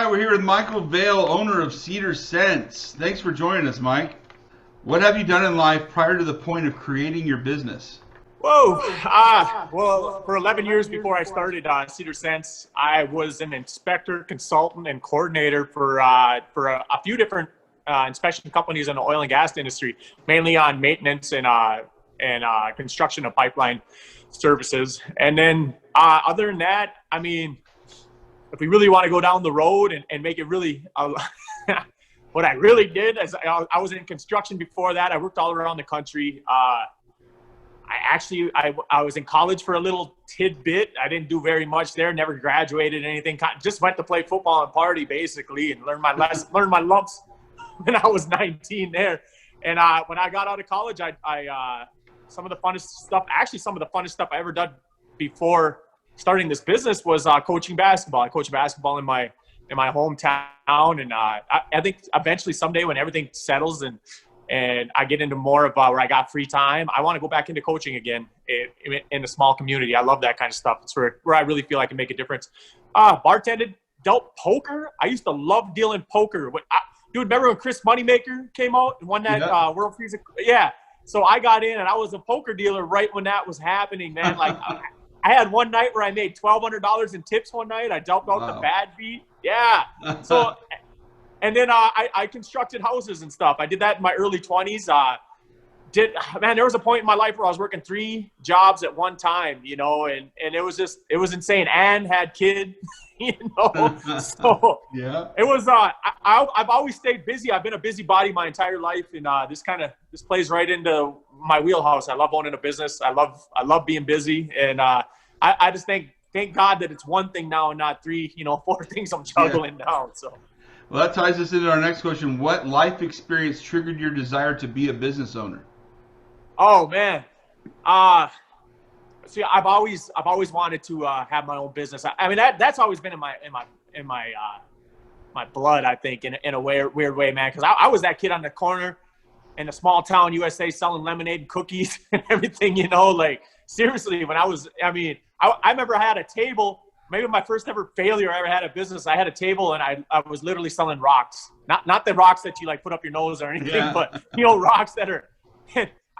right, we're here with Michael Vail, owner of Cedar Scents. Thanks for joining us, Mike. What have you done in life prior to the point of creating your business? Whoa. Well, for 11 years before I started Cedar Sense, I was an inspector, consultant, and coordinator for a few different inspection companies in the oil and gas industry, mainly on maintenance and construction of pipeline services. And then other than that, I mean, if we really want to go down the road and make it really what I really did is I was in construction before that. I worked all around the country. I was in college for a little tidbit. I didn't do very much there. Never graduated anything. Just went to play football and party basically, and learn my lumps when I was 19 there. And when I got out of college, some of the funnest stuff I ever done before starting this business was coaching basketball. I coach basketball in my hometown, and I think eventually someday when everything settles and I get into more of where I got free time, I want to go back into coaching again in a small community. I love that kind of stuff. It's where I really feel I can make a difference. Bartended, dealt poker. I used to love dealing poker. Dude, remember when Chris Moneymaker came out and won that World Series? Yeah. So I got in, and I was a poker dealer right when that was happening, man. Like, I had one night where I made $1,200 in tips one night. I dealt out the bad beat. Yeah. So, and then I constructed houses and stuff. I did that in my early 20s. There was a point in my life where I was working 3 jobs at one time, you know, and it was insane. And had kids, you know. So yeah, it was. I've always stayed busy. I've been a busybody my entire life, and this plays right into my wheelhouse. I love owning a business. I love being busy, and I just thank God that it's one thing now and not 3, 4 things I'm juggling now. So. Well, that ties us into our next question. What life experience triggered your desire to be a business owner? Oh man, see, I've always wanted to have my own business. I mean, that's always been in my blood, I think, in a weird way, man. Because I was that kid on the corner in a small town USA selling lemonade and cookies and everything, like seriously. I remember I had a table. Maybe my first ever failure I ever had a business. I had a table and I was literally selling rocks, not the rocks that you like put up your nose or anything, but rocks that are.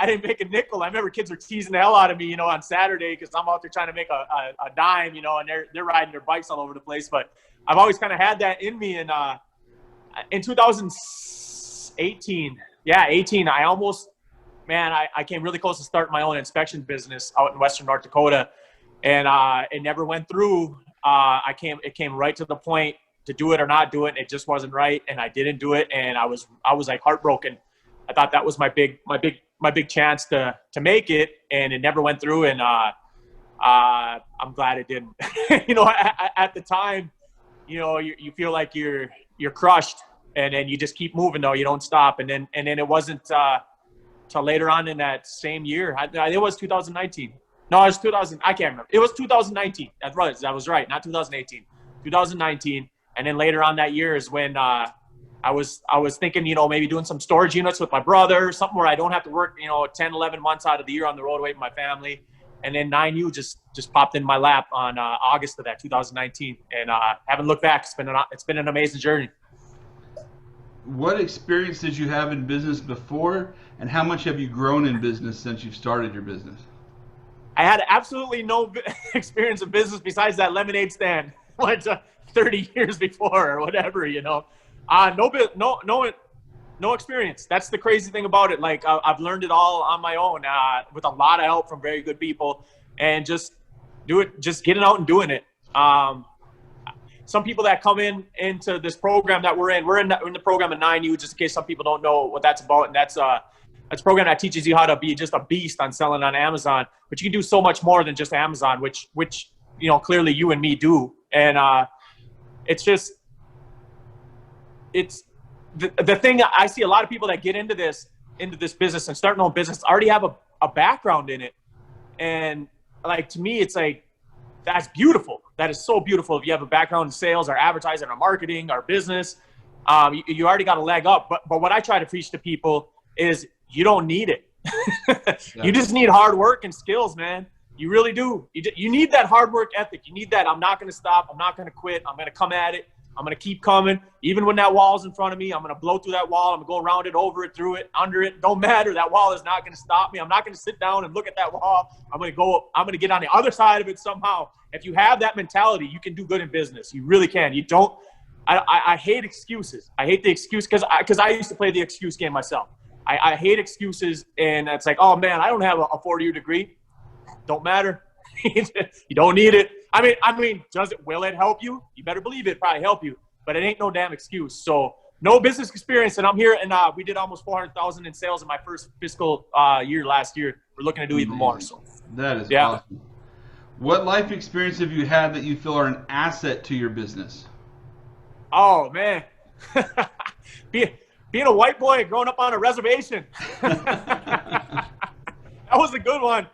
I didn't make a nickel. I remember kids were teasing the hell out of me, on Saturday because I'm out there trying to make a dime, and they're riding their bikes all over the place. But I've always kind of had that in me. And in 2018, I came really close to starting my own inspection business out in Western North Dakota. And it never went through. It came right to the point to do it or not do it. It just wasn't right, and I didn't do it. And I was like heartbroken. I thought that was my big chance to make it, and it never went through. And I'm glad it didn't. At the time, you feel like you're crushed, and then you just keep moving though. You don't stop. And then it wasn't till later on in that same year. It was 2019. No, it was 2000. I can't remember. It was 2019. That was right. Not 2018. 2019. And then later on that year is when I was thinking, maybe doing some storage units with my brother, something where I don't have to work, 10, 11 months out of the year on the road away from my family. And then 9U just popped in my lap on August of that 2019. And haven't looked back. It's been an amazing journey. What experience did you have in business before, and how much have you grown in business since you've started your business? I had absolutely no experience in business besides that lemonade stand 30 years before or whatever, No experience. That's the crazy thing about it. Like I've learned it all on my own with a lot of help from very good people, and just getting out and doing it. Some people that come into this program that we're in the program at 9U, just in case some people don't know what that's about. And that's a program that teaches you how to be just a beast on selling on Amazon, but you can do so much more than just Amazon, which clearly you and me do. And it's the thing. I see a lot of people that get into this business and start their own business already have a background in it. And like, to me, it's like, that's beautiful. That is so beautiful. If you have a background in sales or advertising or marketing or business, you already got a leg up. But what I try to preach to people is you don't need it. You just need hard work and skills, man. You really do. You need that hard work ethic. You need that. I'm not going to stop. I'm not going to quit. I'm going to come at it. I'm going to keep coming. Even when that wall's in front of me, I'm going to blow through that wall. I'm going to go around it, over it, through it, under it. Don't matter. That wall is not going to stop me. I'm not going to sit down and look at that wall. I'm going to get on the other side of it somehow. If you have that mentality, you can do good in business. You really can. You don't. I hate excuses. I hate the excuse because I used to play the excuse game myself. I hate excuses, and it's like, oh, man, I don't have a 4-year degree. Don't matter. You don't need it. I mean, will it help you? You better believe it probably help you, but it ain't no damn excuse. So no business experience, and I'm here, and we did almost $400,000 in sales in my first fiscal year last year. We're looking to do even more. So that is awesome. What life experience have you had that you feel are an asset to your business? Oh, man. Being a white boy growing up on a reservation. That was a good one.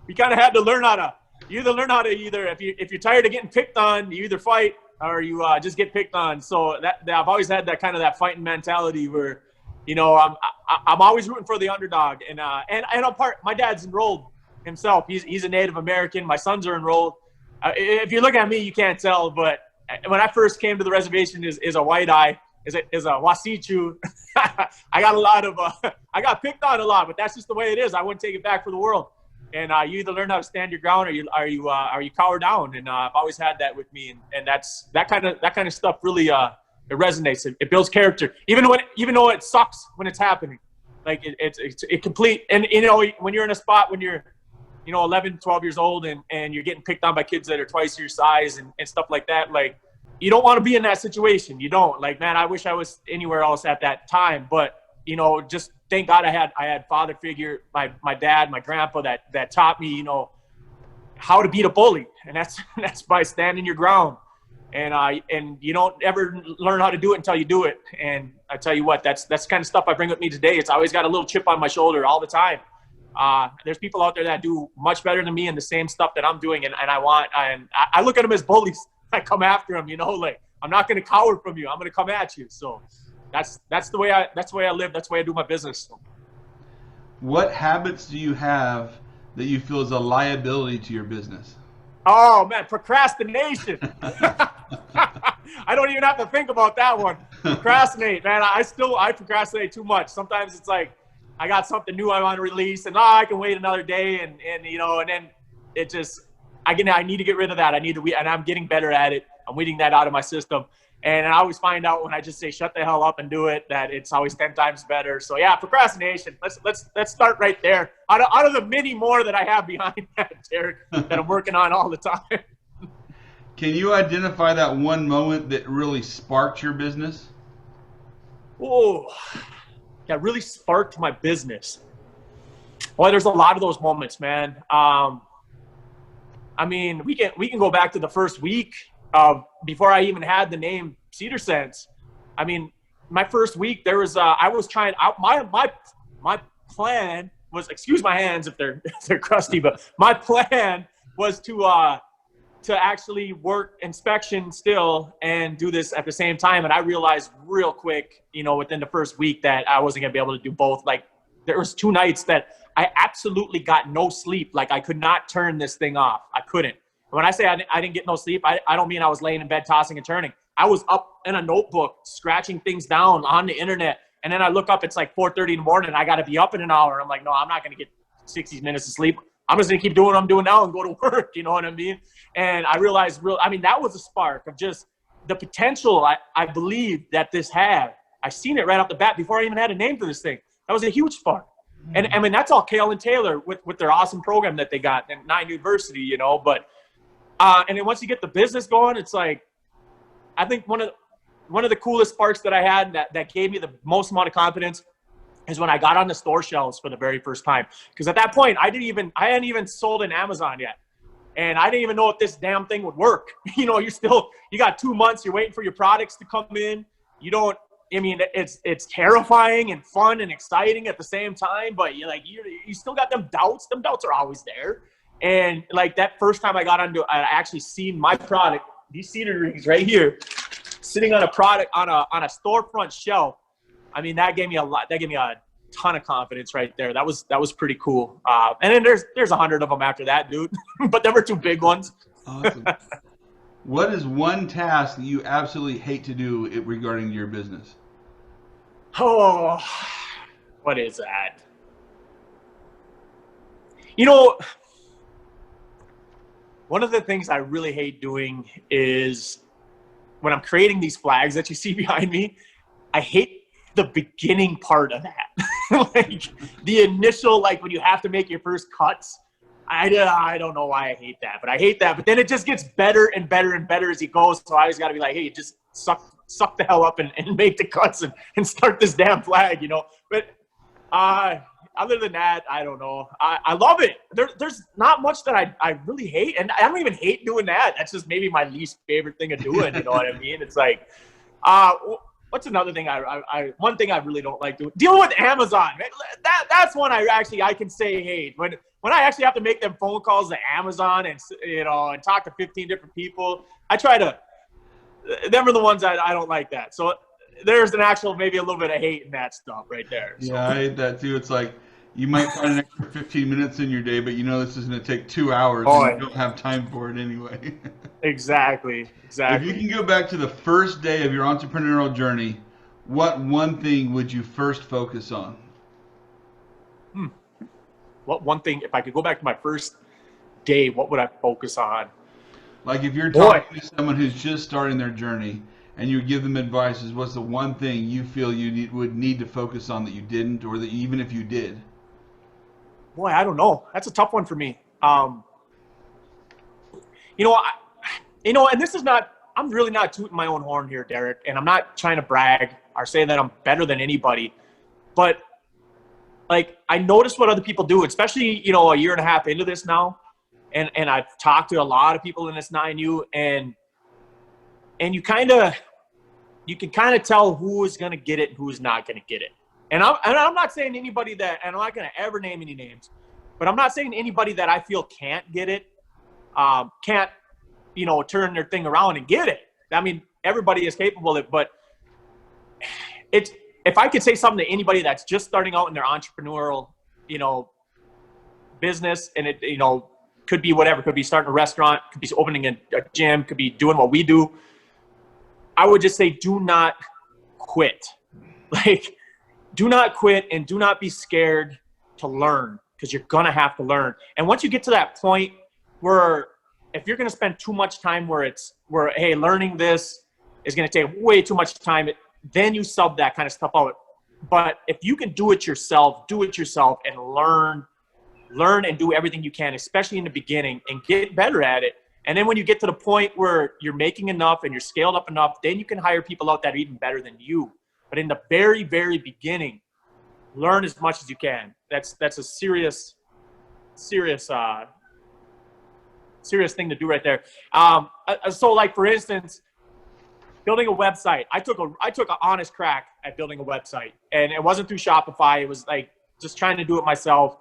We kind of had to learn how to if you're tired of getting picked on, you either fight or you just get picked on. So that I've always had that kind of that fighting mentality where, I'm always rooting for the underdog. And I'm my dad's enrolled himself. He's a Native American. My sons are enrolled. If you look at me, you can't tell, but when I first came to the reservation is a white eye, is a Wasichu. I got picked on a lot, but that's just the way it is. I wouldn't take it back for the world. And you either learn how to stand your ground or you cower down. And I've always had that with me. And that's that kind of stuff really it resonates. It builds character, even though it sucks when it's happening. Like it complete. And when you're in a spot when you're 11, 12 years old and you're getting picked on by kids that are twice your size and stuff like that, like, you don't want to be in that situation. You don't. Like, man, I wish I was anywhere else at that time. But, just thank God I had father figure, my dad, my grandpa that taught me, how to beat a bully. And that's by standing your ground. And you don't ever learn how to do it until you do it. And I tell you what, that's the kind of stuff I bring with me today. It's always got a little chip on my shoulder all the time. There's people out there that do much better than me in the same stuff that I'm doing. And I look at them as bullies. I come after them, like, I'm not going to cower from you. I'm going to come at you. So that's the way I live. That's the way I do my business. What habits do you have that you feel is a liability to your business? Oh, man, procrastination. I don't even have to think about that one. Procrastinate, man. I procrastinate too much. Sometimes it's like I got something new I want to release, and I can wait another day, and then it just I need to get rid of that. And I'm getting better at it. I'm weeding that out of my system. And I always find out when I just say shut the hell up and do it that it's always 10 times better. So yeah, procrastination. Let's start right there. Out of the many more that I have behind that, Derek, that I'm working on all the time. Can you identify that one moment that really sparked your business? Oh, that really sparked my business. Boy, there's a lot of those moments, man. We can go back to the first week before I even had the name Cedar Sense. My first week there was I was trying out my plan was, excuse my hands if they're crusty, but my plan was to actually work inspection still and do this at the same time. And I realized real quick, within the first week that I wasn't gonna be able to do both. Like, there was 2 nights that I absolutely got no sleep. Like, I could not turn this thing off. I couldn't. When I say I didn't get no sleep, I don't mean I was laying in bed tossing and turning. I was up in a notebook, scratching things down on the internet. And then I look up, it's like 4:30 in the morning, and I got to be up in an hour. I'm like, no, I'm not going to get 60 minutes of sleep. I'm just going to keep doing what I'm doing now and go to work. You know what I mean? And I realized that was a spark of just the potential I believe that this had. I seen it right off the bat before I even had a name for this thing. That was a huge spark. And that's all Kale and Taylor with their awesome program that they got at 9 University, but and then once you get the business going, it's like, I think one of the coolest sparks that I had that gave me the most amount of confidence is when I got on the store shelves for the very first time. Because at that point, I hadn't even sold in Amazon yet. And I didn't even know if this damn thing would work. You got 2 months, you're waiting for your products to come in. It's terrifying and fun and exciting at the same time, but you still got them doubts. Them doubts are always there. And like that first time I got onto it, I actually seen my product, these cedar rings right here, sitting on a product on a storefront shelf. That gave me a lot. That gave me a ton of confidence right there. That was pretty cool. And then there's 100 of them after that, dude. But there were 2 big ones. Awesome. What is one task that you absolutely hate to do regarding your business? Oh, what is that? You know, one of the things I really hate doing is when I'm creating these flags that you see behind me, I hate the beginning part of that. Like the initial, like when you have to make your first cuts. I don't know why I hate that, but I hate that. But then it just gets better and better and better as he goes. So I always got to be like, hey, just suck the hell up and make the cuts and start this damn flag, you know. But other than that, I don't know. I love it. There's not much that I really hate, and I don't even hate doing that. That's just maybe my least favorite thing of doing. You know what I mean? It's like, what's another thing one thing I really don't like doing? Dealing with Amazon. That's one I can say hate. When I actually have to make them phone calls to Amazon and, you know, and talk to 15 different people, them are the ones that I don't like that. So there's maybe a little bit of hate in that stuff right there. So. Yeah, I hate that too. It's like you might find an extra 15 minutes in your day, but you know this is going to take 2 hours and you don't have time for it anyway. Exactly. If you can go back to the first day of your entrepreneurial journey, what one thing would you first focus on? What one thing, if I could go back to my first day, what would I focus on? Like if you're talking to someone who's just starting their journey and you give them advice, what's the one thing you feel you would need to focus on that you didn't, or that even if you did? Boy, I don't know. That's a tough one for me. And this is not, I'm really not tooting my own horn here, Derek, and I'm not trying to brag or say that I'm better than anybody, but like I noticed what other people do, especially, you know, a year and a half into this now. And I've talked to a lot of people in this 9U, and you can kind of tell who is going to get it and who is not going to get it. And I'm not saying anybody that, and I'm not going to ever name any names, but I'm not saying anybody that I feel can't get it, can't, you know, turn their thing around and get it. I mean, everybody is capable of it, but if I could say something to anybody that's just starting out in their entrepreneurial, you know, business, and it, you know, could be whatever, could be starting a restaurant, could be opening a gym, could be doing what we do, I would just say, do not quit. Like, do not quit, and do not be scared to learn, because you're going to have to learn. And once you get to that point where, if you're going to spend too much time where hey, learning this is going to take way too much time, then you sub that kind of stuff out. But if you can do it yourself and learn and do everything you can, especially in the beginning, and get better at it. And then when you get to the point where you're making enough and you're scaled up enough, then you can hire people out that are even better than you. But in the very, very beginning, learn as much as you can. That's a serious thing to do right there. So like, for instance, building a website. I took an honest crack at building a website, and it wasn't through Shopify. It was like just trying to do it myself.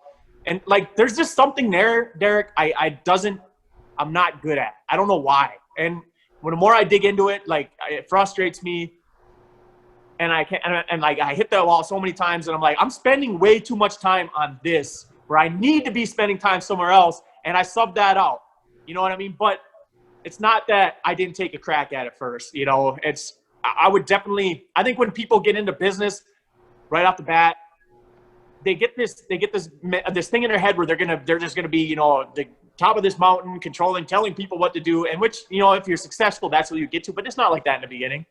And like, there's just something there, Derek, I'm not good at. I don't know why. And the more I dig into it, like, it frustrates me. And I hit that wall so many times, and I'm like, I'm spending way too much time on this where I need to be spending time somewhere else. And I sub that out. You know what I mean? But it's not that I didn't take a crack at it first. You know, I think when people get into business right off the bat, they get this thing in their head where they're just gonna be, you know, the top of this mountain, telling people what to do, and which, you know, if you're successful, that's what you get to. But it's not like that in the beginning.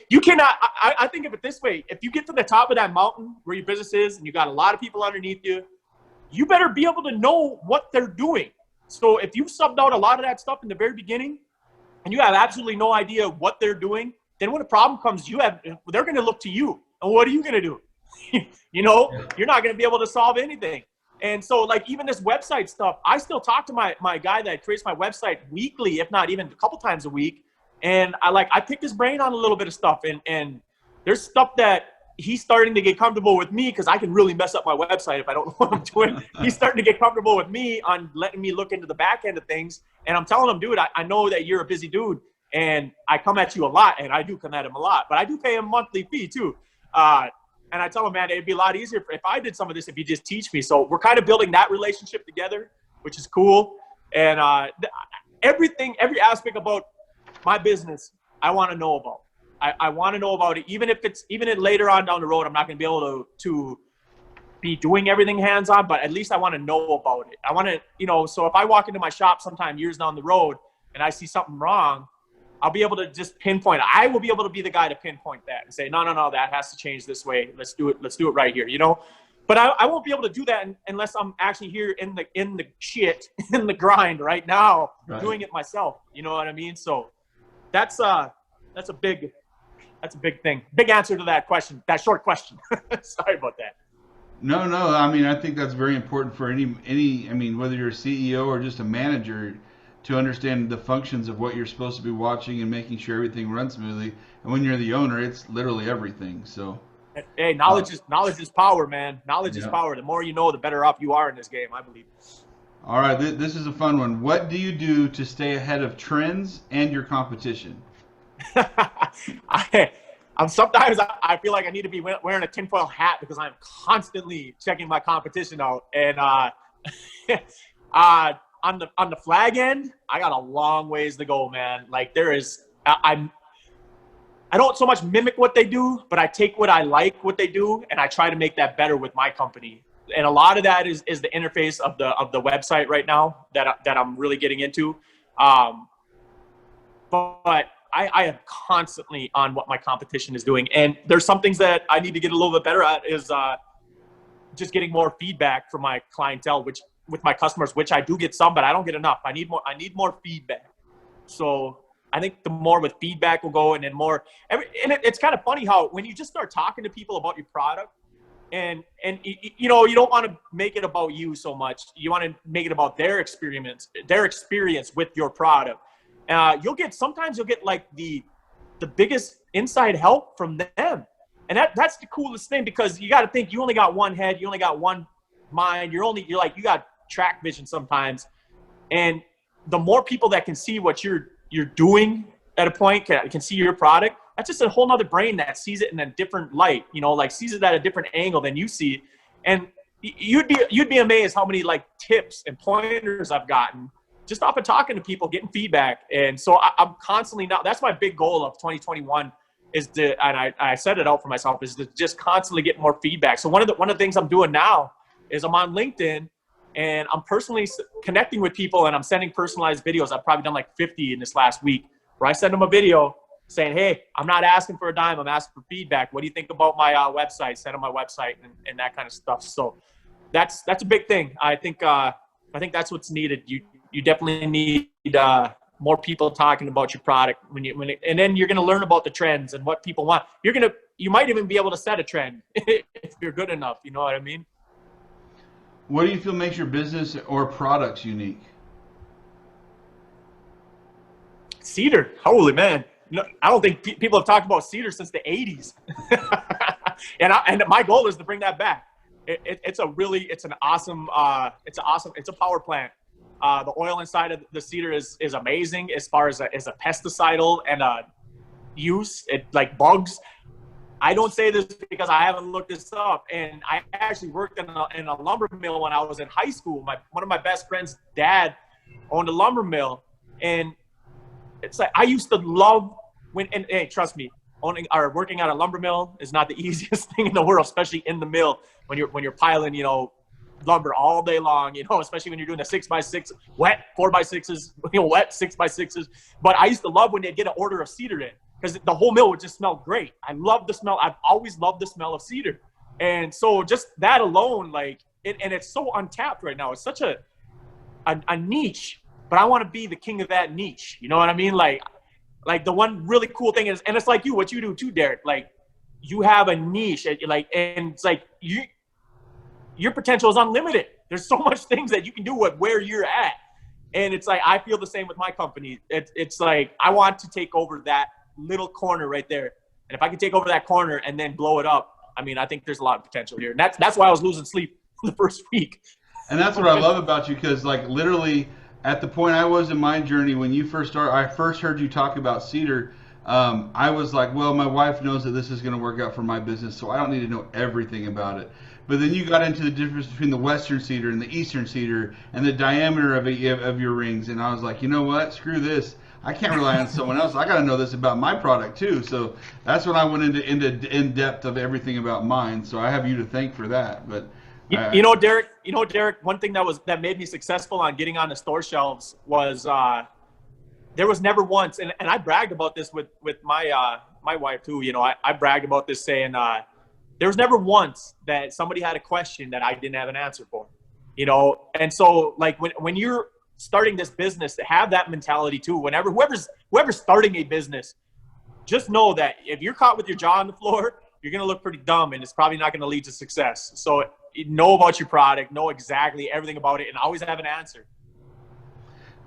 You cannot. I think of it this way: if you get to the top of that mountain where your business is, and you got a lot of people underneath you, you better be able to know what they're doing. So if you've subbed out a lot of that stuff in the very beginning, and you have absolutely no idea what they're doing, then when a problem comes, they're going to look to you. And what are you going to do? You know, you're not going to be able to solve anything. And so, like, even this website stuff, I still talk to my guy that creates my website weekly, if not even a couple times a week. And I pick his brain on a little bit of stuff. And there's stuff that he's starting to get comfortable with me, because I can really mess up my website if I don't know what I'm doing. He's starting to get comfortable with me on letting me look into the back end of things. And I'm telling him, dude, I know that you're a busy dude, and I come at you a lot, and I do come at him a lot, but I do pay him a monthly fee too. And I tell him, man, it'd be a lot easier if I did some of this if you just teach me. So we're kind of building that relationship together, which is cool. And every aspect about my business, I want to know about. I want to know about it, even if later on down the road, I'm not going to be able to be doing everything hands-on, but at least I want to know about it. I want to, so if I walk into my shop sometime years down the road and I see something wrong, I'll be able to just pinpoint. I will be able to be the guy to pinpoint that and say, no, that has to change this way. Let's do it right here, But I won't be able to do that unless I'm actually here in the shit, in the grind right now, doing it myself. You know what I mean? So that's a big thing. Big answer to that question, that short question. Sorry about that. No. I mean, I think that's very important for any. I mean, whether you're a CEO or just a manager, to understand the functions of what you're supposed to be watching and making sure everything runs smoothly. And when you're the owner, it's literally everything. So. Hey, knowledge is power, man. Knowledge is power. The more you know, the better off you are in this game, I believe. All right, this is a fun one. What do you do to stay ahead of trends and your competition? Sometimes I feel like I need to be wearing a tinfoil hat because I'm constantly checking my competition out. And on the flag end, I got a long ways to go, man. Like I don't so much mimic what they do, but I take what I like what they do and I try to make that better with my company. And a lot of that is the interface of the website right now that I'm really getting into. But I am constantly on what my competition is doing. And there's some things that I need to get a little bit better at is just getting more feedback from my clientele, with my customers, which I do get some, but I don't get enough. I need more feedback. So I think the more with feedback will go, and then more. It's kind of funny how when you just start talking to people about your product, and you don't want to make it about you so much. You want to make it about their experience with your product. Sometimes you'll get like the biggest inside help from them, and that's the coolest thing, because you got to think you only got one head, you only got one mind. You got track vision sometimes, and the more people that can see what you're doing at a point, can see your product, that's just a whole nother brain that sees it in a different light, like sees it at a different angle than you see it. And you'd be amazed how many like tips and pointers I've gotten just off of talking to people, getting feedback. And so I'm constantly now, that's my big goal of 2021 and I set it out for myself, is to just constantly get more feedback. So one of the things I'm doing now is I'm on LinkedIn and I'm personally connecting with people, and I'm sending personalized videos. I've probably done like 50 in this last week, where I send them a video saying, hey, I'm not asking for a dime. I'm asking for feedback. What do you think about my website? Send them my website and that kind of stuff. So that's a big thing. I think that's what's needed. You definitely need more people talking about your product and then you're going to learn about the trends and what people want. You might even be able to set a trend if you're good enough. You know what I mean? What do you feel makes your business or products unique? Cedar. Holy man. No, I don't think people have talked about Cedar since the 80s. and my goal is to bring that back. It's a power plant. The oil inside of the Cedar is amazing as far as a pesticidal and use. It like bugs. I don't say this because I haven't looked this up, and I actually worked in a lumber mill when I was in high school. One of my best friend's dad owned a lumber mill, and it's like I used to love hey, trust me, working at a lumber mill is not the easiest thing in the world, especially in the mill when you're piling, lumber all day long, especially when you're doing a 6x6 wet 4x6s, wet 6x6s. But I used to love when they'd get an order of cedar in, because the whole mill would just smell great. I love the smell. I've always loved the smell of cedar. And so just that alone, and it's so untapped right now. It's such a niche, but I want to be the king of that niche. You know what I mean? Like the one really cool thing is, and it's like what you do too, Derek, like you have a niche, and it's like your potential is unlimited. There's so much things that you can do where you're at. And it's like, I feel the same with my company. It's like, I want to take over that little corner right there. And if I can take over that corner and then blow it up, I think there's a lot of potential here. And that's why I was losing sleep the first week. And that's what I love about you, because literally at the point I was in my journey, when you first started, I first heard you talk about Cedar. I was like, well, my wife knows that this is going to work out for my business, so I don't need to know everything about it. But then you got into the difference between the Western cedar and the Eastern cedar and the diameter of your rings. And I was like, you know what? Screw this. I can't rely on someone else. I got to know this about my product too. So that's when I went into in depth of everything about mine. So I have you to thank for that. But Derek, one thing that made me successful on getting on the store shelves was there was never once, and I bragged about this with my my wife too. I bragged about this saying there was never once that somebody had a question that I didn't have an answer for. And so like when you're starting this business, to have that mentality too. Whenever whoever's starting a business, just know that if you're caught with your jaw on the floor, you're going to look pretty dumb, and it's probably not going to lead to success. So know about your product, know exactly everything about it, and always have an answer.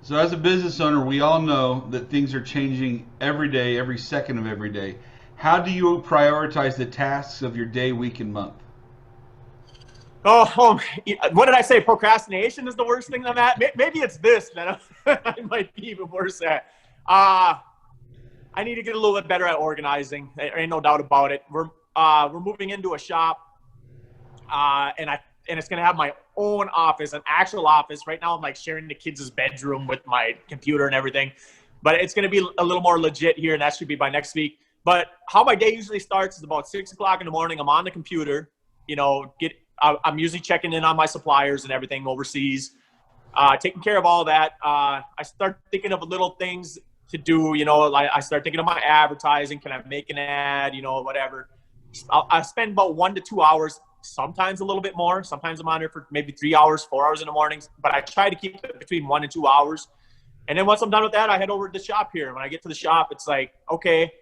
So as a business owner, we all know that things are changing every day, every second of every day. How do you prioritize the tasks of your day, week, and month? Oh, what did I say? Procrastination is the worst thing I'm at. Maybe it's this that I might be even worse at. I need to get a little bit better at organizing. There ain't no doubt about it. We're moving into a shop, and it's gonna have my own office, an actual office. Right now, I'm like sharing the kids' bedroom with my computer and everything, but it's gonna be a little more legit here, and that should be by next week. But how my day usually starts is about 6 o'clock in the morning. I'm on the computer, I'm usually checking in on my suppliers and everything overseas, taking care of all that. I start thinking of little things to do, like I start thinking of my advertising. Can I make an ad, whatever. I spend about 1 to 2 hours, sometimes a little bit more. Sometimes I'm on there for maybe 3 hours, 4 hours in the mornings, but I try to keep it between 1 and 2 hours. And then once I'm done with that, I head over to the shop here. When I get to the shop, it's like, okay,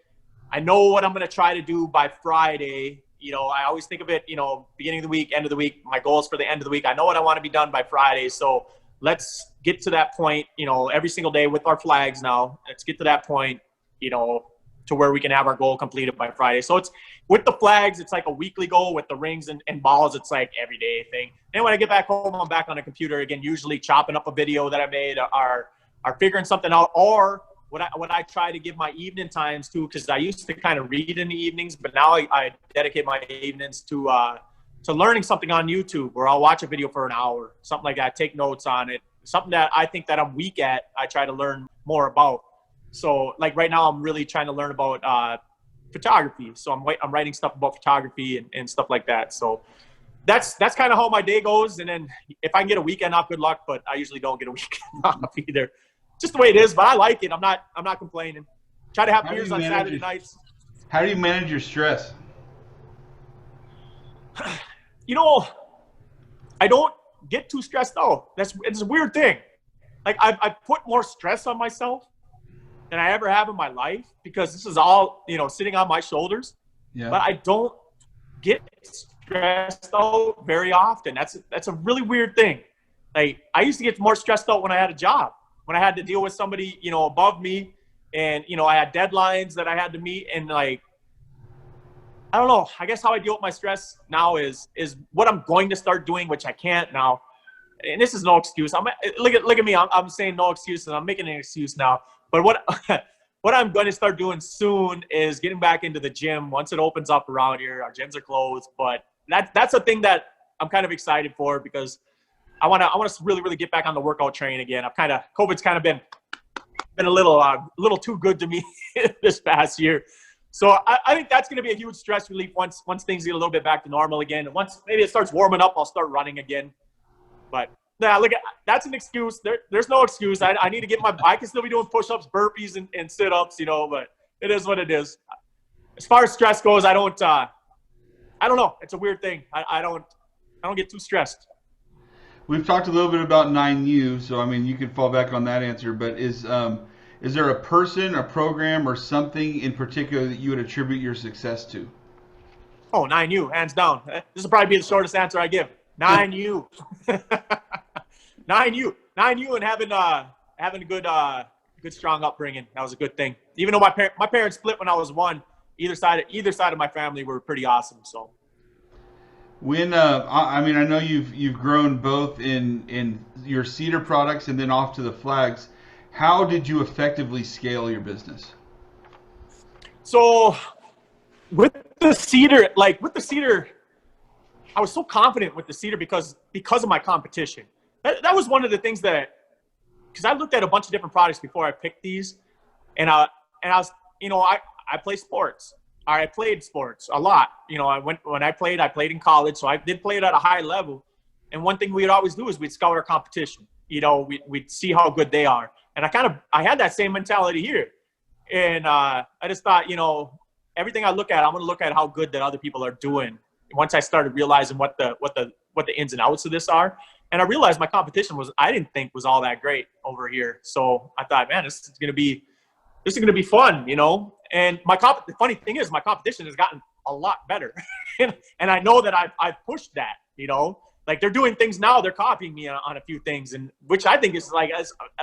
I know what I'm going to try to do by Friday. I always think of it, beginning of the week, end of the week. My goals for the end of the week. I know what I want to be done by Friday. So let's get to that point, every single day with our flags now. Let's get to that point, to where we can have our goal completed by Friday. So it's with the flags, it's like a weekly goal. With the rings and balls, it's like everyday thing. And when I get back home, I'm back on the computer again, usually chopping up a video that I made or figuring something out, or what I try to give my evening times to, because I used to kind of read in the evenings, but now I dedicate my evenings to learning something on YouTube, where I'll watch a video for an hour, something like that, take notes on it, something that I think that I'm weak at, I try to learn more about. So like right now, I'm really trying to learn about photography. So I'm writing stuff about photography and stuff like that. So that's kind of how my day goes. And then if I can get a weekend off, good luck, but I usually don't get a weekend off either. Just the way it is, but I like it. I'm not complaining. Try to have beers on Saturday nights. How do you manage your stress? I don't get too stressed out. It's a weird thing. Like I've put more stress on myself than I ever have in my life, because this is all, sitting on my shoulders. Yeah. But I don't get stressed out very often. That's a really weird thing. Like I used to get more stressed out when I had a job, when I had to deal with somebody, above me, and, I had deadlines that I had to meet. And like, I don't know, I guess how I deal with my stress now is what I'm going to start doing, which I can't now. And this is no excuse. Look at me. I'm saying no excuses. I'm making an excuse now. But what I'm going to start doing soon is getting back into the gym once it opens up around here. Our gyms are closed, but that's a thing that I'm kind of excited for, because I want to really, really get back on the workout train again. COVID's kind of been a little too good to me this past year. So I think that's going to be a huge stress relief once things get a little bit back to normal again. And once maybe it starts warming up, I'll start running again. But that's an excuse. There's no excuse. I need to get I can still be doing push-ups, burpees, and sit-ups, but it is what it is. As far as stress goes, I don't know. It's a weird thing. I don't get too stressed. We've talked a little bit about 9U, so I mean you could fall back on that answer. But is there a person, a program, or something in particular that you would attribute your success to? Oh, 9U, hands down. This will probably be the shortest answer I give. 9U. 9U, and having a good strong upbringing. That was a good thing. Even though my parents split when I was 1, either side of my family were pretty awesome. So. When I know you've grown both in your cedar products and then off to the flags. How did you effectively scale your business? So with the cedar, was so confident with the Cedar because of my competition. That was one of the things that, because I looked at a bunch of different products before I picked these, and I was, I play sports. I played sports a lot. When I played in college, so I did play it at a high level. And one thing we'd always do is we'd scout our competition. We'd see how good they are. And I had that same mentality here. And I just thought, everything I look at, I'm going to look at how good that other people are doing. Once I started realizing what the ins and outs of this are, and I realized my competition I didn't think was all that great over here. So I thought, man, this is going to be fun, And the funny thing is, my competition has gotten a lot better, and I know that I've pushed that, Like they're doing things now, they're copying me on a few things, and which I think is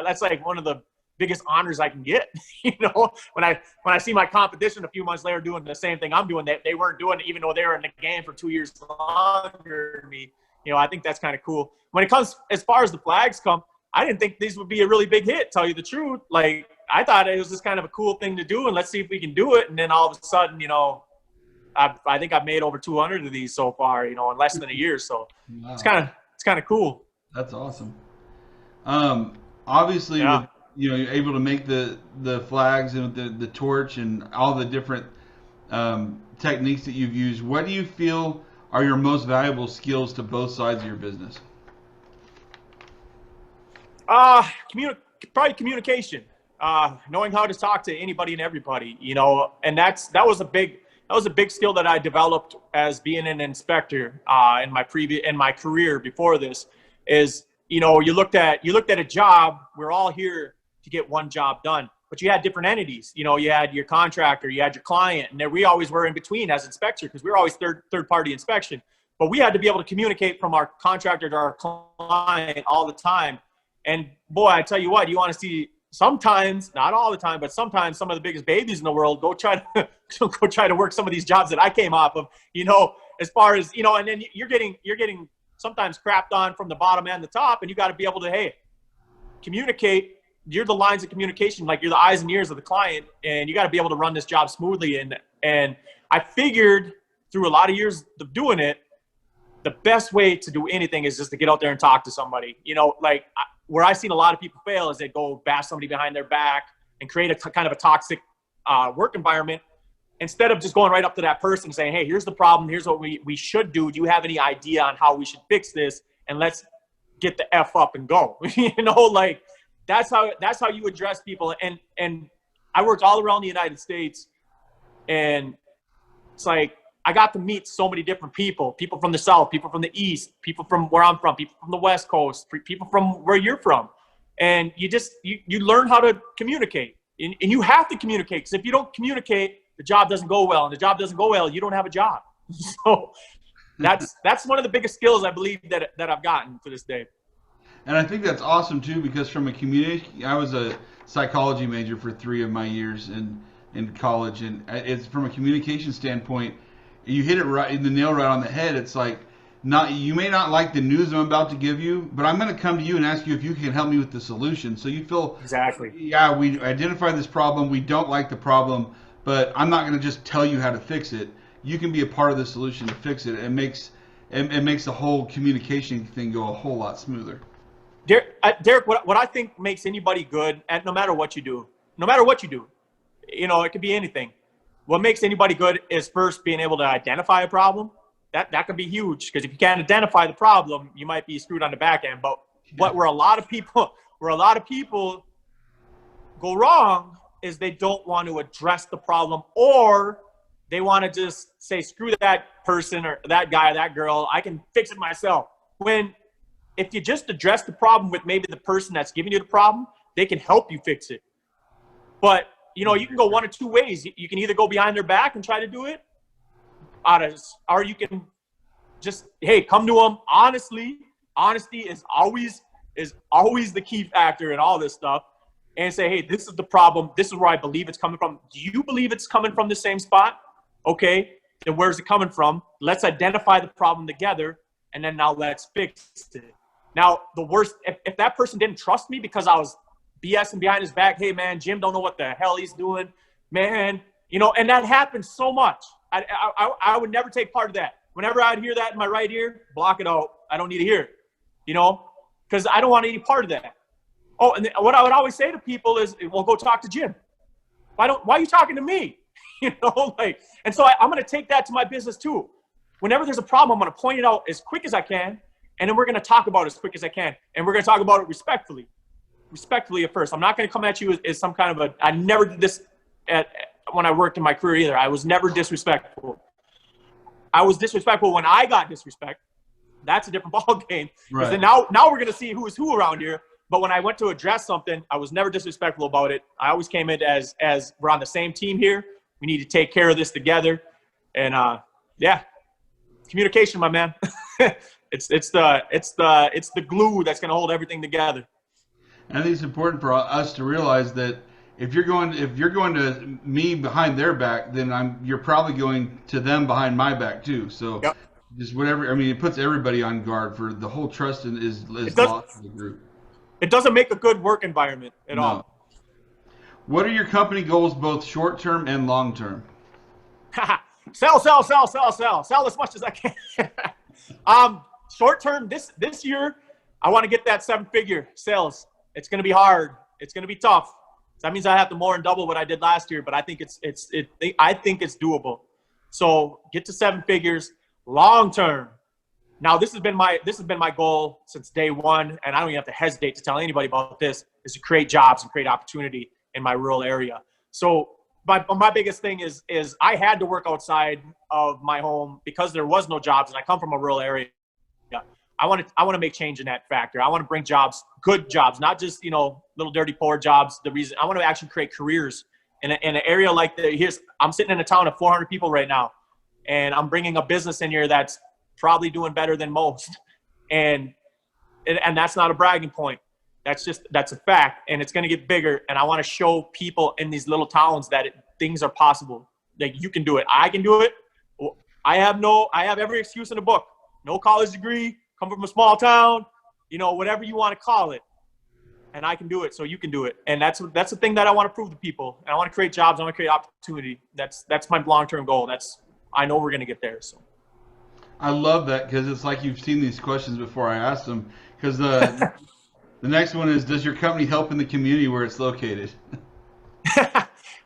that's like one of the biggest honors I can get. When I see my competition a few months later doing the same thing I'm doing, that they weren't doing, even though they were in the game for 2 years longer than me. I think that's kind of cool. When it comes as far as the flags come, I didn't think these would be a really big hit, tell you the truth. Like I thought it was just kind of a cool thing to do, and let's see if we can do it. And then all of a sudden, I think I've made over 200 of these so far, in less than a year. So wow. It's kind of cool. That's awesome. Obviously, yeah. You're able to make the flags and the torch and all the different techniques that you've used. What do you feel are your most valuable skills to both sides of your business? Probably communication. Knowing how to talk to anybody and everybody, and that was a big skill that I developed as being an inspector in my career before this. Is you looked at a job. We're all here to get one job done, but you had different entities. You had your contractor, you had your client, and we always were in between as inspector because we were always third party inspection. But we had to be able to communicate from our contractor to our client all the time. And boy, I tell you what, you want to see. Sometimes, not all the time, but sometimes some of the biggest babies in the world go try to work some of these jobs that I came off of, as far as, and then you're getting sometimes crapped on from the bottom and the top, and you got to be able to, hey, communicate. You're the lines of communication, like you're the eyes and ears of the client, and you got to be able to run this job smoothly. And I figured through a lot of years of doing it, the best way to do anything is just to get out there and talk to somebody, where I've seen a lot of people fail is they go bash somebody behind their back and create a kind of a toxic work environment instead of just going right up to that person and saying, hey, here's the problem. Here's what we should do. Do you have any idea on how we should fix this? And let's get the F up and go. That's how you address people. And I worked all around the United States, and it's like, I got to meet so many different people from the South, people from the East, people from where I'm from, people from the West Coast, people from where you're from. And you learn how to communicate, and you have to communicate, because if you don't communicate, the job doesn't go well, and the job doesn't go well, you don't have a job. So that's one of the biggest skills I believe that I've gotten to this day. And I think that's awesome too, because from a I was a psychology major for 3 of my years in college, and it's from a communication standpoint. You hit it right, the nail right on the head. It's like, you may not like the news I'm about to give you, but I'm going to come to you and ask you if you can help me with the solution. So you feel exactly. Yeah, we identify this problem. We don't like the problem, but I'm not going to just tell you how to fix it. You can be a part of the solution to fix it. It makes the whole communication thing go a whole lot smoother. Derek, what I think makes anybody good, and no matter what you do, it could be anything. What makes anybody good is first being able to identify a problem. That can be huge, because if you can't identify the problem, you might be screwed on the back end. But where a lot of people go wrong is they don't want to address the problem, or they want to just say, screw that person or that guy or that girl, I can fix it myself. When if you just address the problem with maybe the person that's giving you the problem, they can help you fix it. But you can go one or two ways. You can either go behind their back and try to do it, or you can just, hey, come to them honestly. Honesty is always the key factor in all this stuff. And say, hey, this is the problem. This is where I believe it's coming from. Do you believe it's coming from the same spot? Okay, then where's it coming from? Let's identify the problem together, and then now let's fix it. Now, the worst, if that person didn't trust me because I was BSing behind his back, hey, man, Jim don't know what the hell he's doing, man, and that happens so much. I would never take part of that. Whenever I'd hear that in my right ear, block it out. I don't need to hear it, because I don't want any part of that. Oh, and what I would always say to people is, well, go talk to Jim. Why are you talking to me? And so I'm going to take that to my business too. Whenever there's a problem, I'm going to point it out as quick as I can. And then we're going to talk about it as quick as I can. And we're going to talk about it respectfully at first. I'm not going to come at you as some kind of I never did this when I worked in my career either. I was never disrespectful. I was disrespectful when I got disrespect. That's a different ball game. Because then now we're going to see who is who around here. But when I went to address something, I was never disrespectful about it. I always came in as we're on the same team here. We need to take care of this together. And communication, my man. it's the glue that's going to hold everything together. And I think it's important for us to realize that if you're going to me behind their back, then you're probably going to them behind my back too. So just whatever. I mean, it puts everybody on guard for the whole trust is lost in the group. It doesn't make a good work environment at all. What are your company goals, both short term and long term? Sell as much as I can. Short term, this year, I want to get that 7-figure sales. It's going to be hard. It's going to be tough. That means I have to more than double what I did last year, but I think it's doable. So get to 7 figures. Long term. Now this has been my goal since day one, and I don't even have to hesitate to tell anybody about this, is to create jobs and create opportunity in my rural area. So my biggest thing is I had to work outside of my home because there was no jobs, and I come from a rural area. I want to make change in that factor. I want to bring jobs, good jobs, not just little dirty poor jobs. I want to actually create careers in an area like I'm sitting in a town of 400 people right now, and I'm bringing a business in here that's probably doing better than most, and that's not a bragging point. That's a fact, and it's going to get bigger. And I want to show people in these little towns that things are possible. Like, you can do it. I can do it. I have every excuse in the book. No college degree, come from a small town, whatever you want to call it. And I can do it, so you can do it. And that's the thing that I want to prove to people. And I want to create jobs. I want to create opportunity. That's my long-term goal. I know we're going to get there. So. I love that, because it's like you've seen these questions before I asked them. Because the next one is, does your company help in the community where it's located?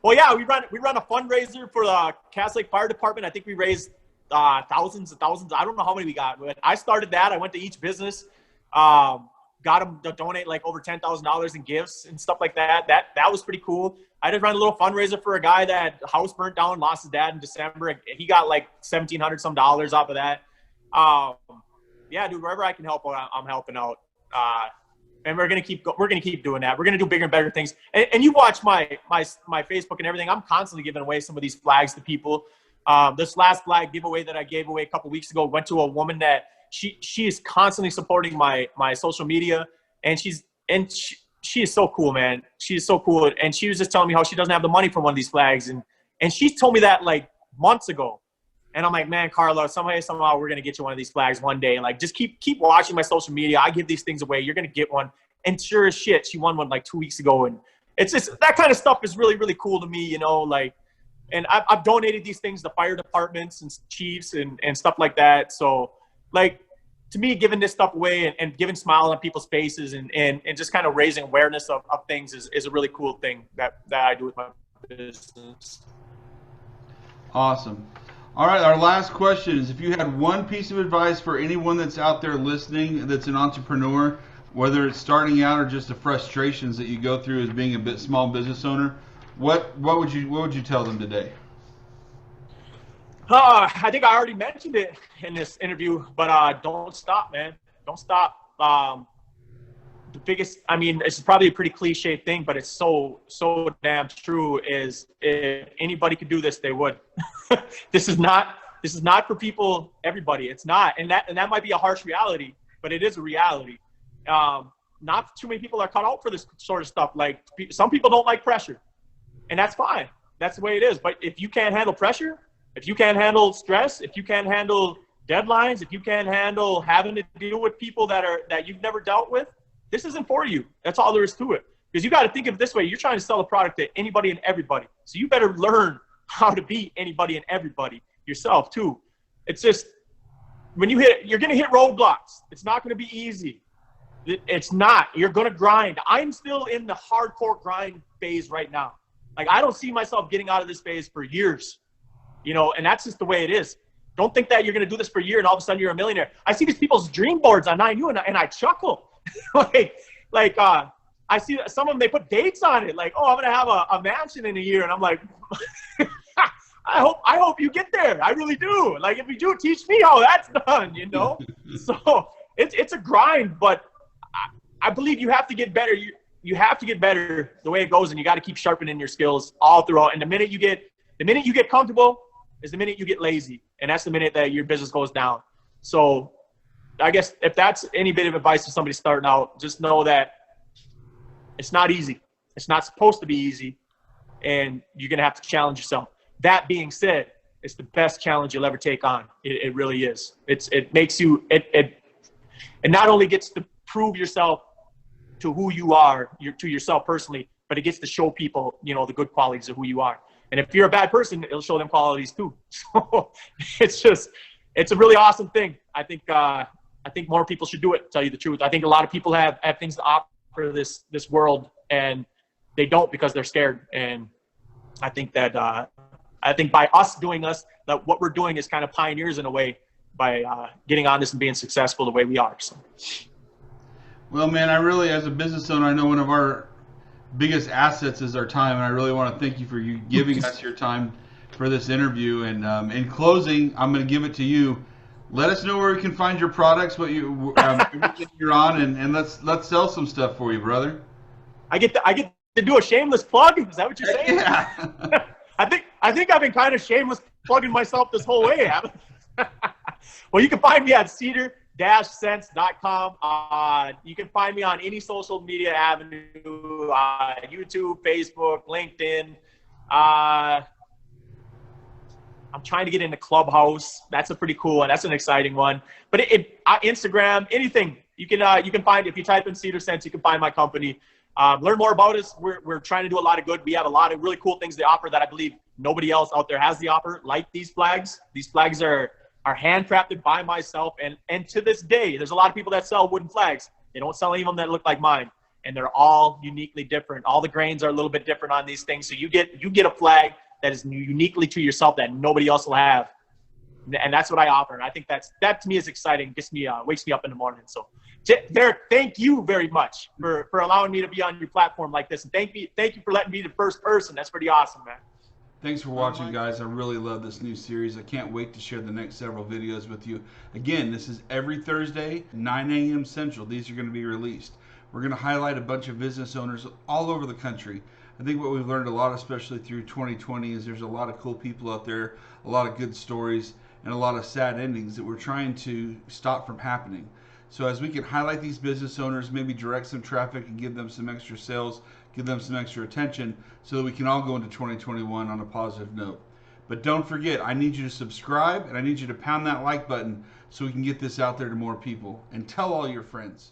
Well, yeah, we run a fundraiser for the Cass Lake Fire Department. I think we raised thousands and thousands. I don't know how many we got, but I started that. I went to each business, got them to donate like over $10,000 in gifts and stuff like that. That was pretty cool. I did run a little fundraiser for a guy that house burnt down and lost his dad in December. He got like $1,700 some dollars off of that. Yeah, dude, wherever I can help, I'm helping out. And we're gonna keep doing that. We're gonna do bigger and better things. And you watch my Facebook and everything. I'm constantly giving away some of these flags to people. This last flag giveaway that I gave away a couple weeks ago went to a woman that she is constantly supporting my social media, and she is so cool, man. She is so cool. And she was just telling me how she doesn't have the money for one of these flags. And she told me that like months ago. And I'm like, man, Carla, somehow we're going to get you one of these flags one day. And like, just keep watching my social media. I give these things away. You're going to get one. And sure as shit, she won one like 2 weeks ago. And it's just, that kind of stuff is really, really cool to me, like, and I've donated these things to fire departments and chiefs and stuff like that. So like, to me, giving this stuff away and giving smiles on people's faces and just kind of raising awareness of things is a really cool thing that I do with my business. Awesome. All right, our last question is, if you had one piece of advice for anyone that's out there listening that's an entrepreneur, whether it's starting out or just the frustrations that you go through as being a small business owner, what would you tell them today? I think I already mentioned it in this interview, but don't stop, man. Don't stop. The biggest, it's probably a pretty cliche thing, but it's so damn true, is if anybody could do this, they would. This is not for people, everybody. It's not. And that might be a harsh reality, but it is a reality. Not too many people are cut out for this sort of stuff. Like, some people don't like pressure, and that's fine. That's the way it is. But if you can't handle pressure, if you can't handle stress, if you can't handle deadlines, if you can't handle having to deal with people that you've never dealt with, this isn't for you. That's all there is to it. Because you got to think of it this way. You're trying to sell a product to anybody and everybody. So you better learn how to be anybody and everybody yourself too. It's just, you're going to hit roadblocks. It's not going to be easy. It's not. You're going to grind. I'm still in the hardcore grind phase right now. Like, I don't see myself getting out of this phase for years, you know, and that's just the way it is. Don't think that you're going to do this for a year and all of a sudden you're a millionaire. I see these people's dream boards on 9U and I chuckle. I see some of them, they put dates on it. Like, oh, I'm going to have a mansion in a year. And I'm like, I hope you get there. I really do. Like, if you do, teach me how that's done, you know? So it's a grind, but I believe you have to get better. You have to get better the way it goes, and you got to keep sharpening your skills all throughout. And the minute you get comfortable is the minute you get lazy, and that's the minute that your business goes down. So I guess if that's any bit of advice to somebody starting out, just know that it's not easy. It's not supposed to be easy, and you're going to have to challenge yourself. That being said, it's the best challenge you'll ever take on. It really is. It makes you it not only gets to prove yourself to who you are, to yourself personally, but it gets to show people, you know, the good qualities of who you are. And if you're a bad person, it'll show them qualities too. So it's a really awesome thing. I think more people should do it, to tell you the truth. I think a lot of people have things to offer this world, and they don't because they're scared. And I think that by us doing that what we're doing is kind of pioneers in a way by getting on this and being successful the way we are. So. Well, man, I really, as a business owner, I know one of our biggest assets is our time, and I really want to thank you for giving us your time for this interview. And in closing, I'm going to give it to you. Let us know where we can find your products, what everything you're on, and let's sell some stuff for you, brother. I get to do a shameless plug. Is that what you're saying? Yeah. I think I've been kind of shameless plugging myself this whole way. Well, you can find me at cedar-sense.com. You can find me on any social media avenue, YouTube, Facebook, LinkedIn. I'm trying to get into Clubhouse. That's a pretty cool one. That's an exciting one. But Instagram, anything you can find. If you type in Cedar Sense, you can find my company. Learn more about us. We're trying to do a lot of good. We have a lot of really cool things to offer that I believe nobody else out there has the offer, like these flags. These flags are handcrafted by myself, and to this day, there's a lot of people that sell wooden flags. They don't sell any of them that look like mine, and they're all uniquely different. All the grains are a little bit different on these things, so you get a flag that is uniquely to yourself that nobody else will have, and that's what I offer. And I think that to me is exciting. Gets me wakes me up in the morning. So, Derek, thank you very much for allowing me to be on your platform like this, and thank you for letting me be the first person. That's pretty awesome, man. Thanks for watching, guys. I really love this new series. I can't wait to share the next several videos with you. Again, this is every Thursday, 9 a.m. Central. These are going to be released. We're going to highlight a bunch of business owners all over the country. I think what we've learned a lot, especially through 2020, is there's a lot of cool people out there, a lot of good stories, and a lot of sad endings that we're trying to stop from happening. So as we can highlight these business owners, maybe direct some traffic and give them some extra sales, give them some extra attention, so that we can all go into 2021 on a positive note. But don't forget, I need you to subscribe, and I need you to pound that like button so we can get this out there to more people. And tell all your friends.